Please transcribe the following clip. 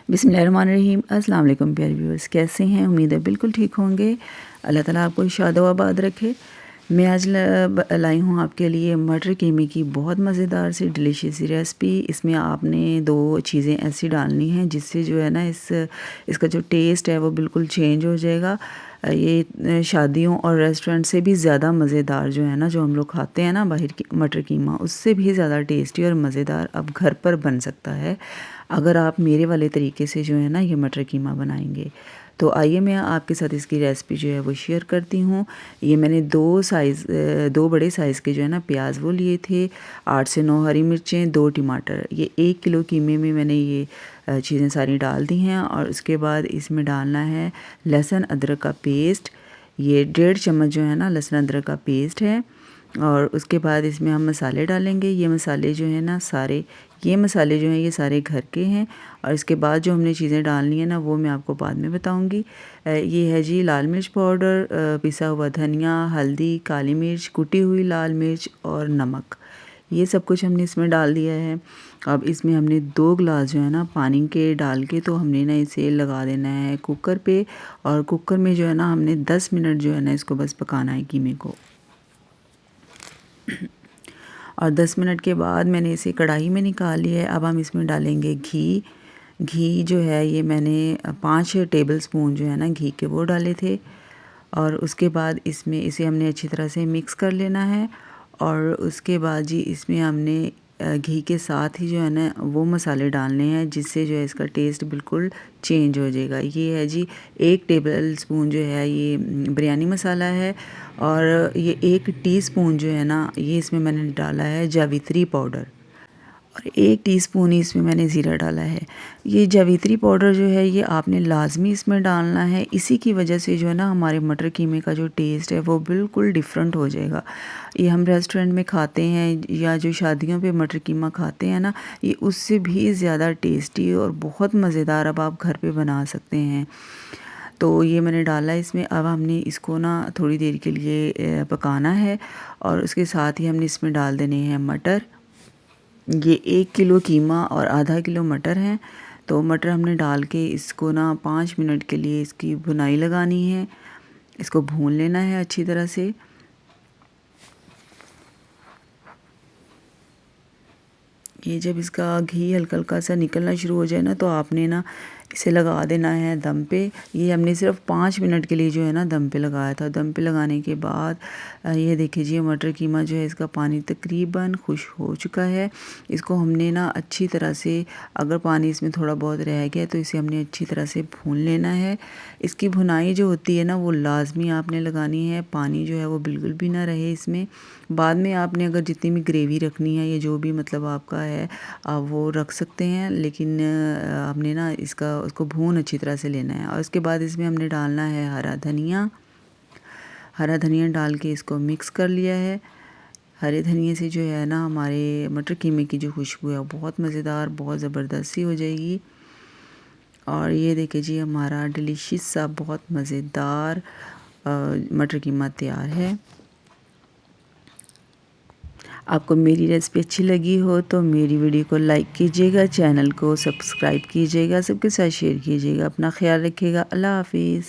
बिस्मिल्लाहिर्रहमानिर्रहीम। अस्सलाम वालेकुम प्यारे व्यूअर्स, कैसे हैं? उम्मीद है बिल्कुल ठीक होंगे। अल्लाह ताला आपको शादो आबाद रखे। मैं आज लाई हूँ आपके लिए मटर कीमे की बहुत मज़ेदार सी डिलीशियस सी रेसिपी। इसमें आपने 2 चीज़ें ऐसी डालनी हैं जिससे जो है ना इसका जो टेस्ट है वो बिल्कुल चेंज हो जाएगा। ये शादियों और रेस्टोरेंट से भी ज़्यादा मज़ेदार जो है ना, जो हम लोग खाते हैं ना बाहर की मटर कीमा, उससे भी ज़्यादा टेस्टी और मज़ेदार अब घर पर बन सकता है अगर आप मेरे वाले तरीके से जो है ना ये मटर कीमा बनाएंगे। तो आइए मैं आपके साथ इसकी रेसिपी जो है वो शेयर करती हूँ। ये मैंने 2 बड़े साइज़ के जो है ना प्याज वो लिए थे, 8 से 9 हरी मिर्चें, 2 टमाटर। ये 1 किलो कीमे में मैंने ये चीज़ें सारी डाल दी हैं। और उसके बाद इसमें डालना है लहसुन अदरक का पेस्ट। ये 1.5 चम्मच जो है ना लहसुन अदरक का पेस्ट है। और उसके बाद इसमें हम मसाले डालेंगे। ये मसाले जो है ना ये मसाले जो हैं ये सारे घर के हैं। और इसके बाद जो हमने चीज़ें डालनी है ना वो मैं आपको बाद में बताऊंगी। ये है जी लाल मिर्च पाउडर, पिसा हुआ धनिया, हल्दी, काली मिर्च, कुटी हुई लाल मिर्च और नमक। ये सब कुछ हमने इसमें डाल दिया है। अब इसमें हमने 2 गिलास जो है ना पानी के डाल के तो हमने ना इसे लगा देना है कुकर पे। और कुकर में जो है ना हमने 10 मिनट जो है ना इसको बस पकाना है कीमे को। और 10 मिनट के बाद मैंने इसे कढ़ाई में निकाल लिया है। अब हम इसमें डालेंगे घी। घी जो है ये मैंने 5 टेबल स्पून जो है ना घी के वो डाले थे। और उसके बाद इसमें इसे हमने अच्छी तरह से मिक्स कर लेना है। और उसके बाद जी इसमें हमने घी के साथ ही जो है ना वो मसाले डालने हैं जिससे जो है इसका टेस्ट बिल्कुल चेंज हो जाएगा। ये है जी 1 टेबल स्पून जो है ये बिरयानी मसाला है। और ये 1 टीस्पून जो है ना ये इसमें मैंने डाला है जावित्री पाउडर। और 1 टीस्पून ही इसमें मैंने ज़ीरा डाला है। ये जावित्री पाउडर जो है ये आपने लाजमी इसमें डालना है। इसी की वजह से जो है ना हमारे मटर कीमे का जो टेस्ट है वो बिल्कुल डिफरेंट हो जाएगा। ये हम रेस्टोरेंट में खाते हैं या जो शादियों पे मटर कीमा खाते हैं ना, ये उससे भी ज़्यादा टेस्टी और बहुत मज़ेदार अब आप घर पे बना सकते हैं। तो ये मैंने डाला इसमें। अब हमने इसको ना थोड़ी देर के लिए पकाना है। और उसके साथ ही हमने इसमें डाल देने हैं मटर। ये 1 किलो कीमा और आधा किलो मटर हैं। तो मटर हमने डाल के इसको ना 5 मिनट के लिए इसकी भुनाई लगानी है। इसको भून लेना है अच्छी तरह से। ये जब इसका घी हल्का हल्का सा निकलना शुरू हो जाए ना तो आपने ना इसे लगा देना है दम पे। ये हमने सिर्फ 5 मिनट के लिए जो है ना दम पे लगाया था। दम पे लगाने के बाद ये देखिए जी मटर कीमा जो है इसका पानी तकरीबन खुश हो चुका है। इसको हमने ना अच्छी तरह से, अगर पानी इसमें थोड़ा बहुत रह गया तो इसे हमने अच्छी तरह से भून लेना है। इसकी भुनाई जो होती है ना वो लाजमी आपने लगानी है। पानी जो है वो बिल्कुल भी ना रहे इसमें। बाद में आपने अगर जितनी भी ग्रेवी रखनी है या जो भी मतलब आपका है आप वो रख सकते हैं। लेकिन आपने ना उसको भून अच्छी तरह से लेना है। और उसके बाद इसमें हमने डालना है हरा धनिया। हरा धनिया डाल के इसको मिक्स कर लिया है। हरे धनिए से जो है ना हमारे मटर कीमे की जो खुशबू है बहुत मज़ेदार, बहुत ज़बरदस्त सी हो जाएगी। और ये देखिए जी हमारा डिलीशियस सा बहुत मज़ेदार मटर कीमा तैयार है। आपको मेरी रेसिपी अच्छी लगी हो तो मेरी वीडियो को लाइक कीजिएगा, चैनल को सब्सक्राइब कीजिएगा, सबके साथ शेयर कीजिएगा। अपना ख्याल रखिएगा। अल्लाह हाफिज़।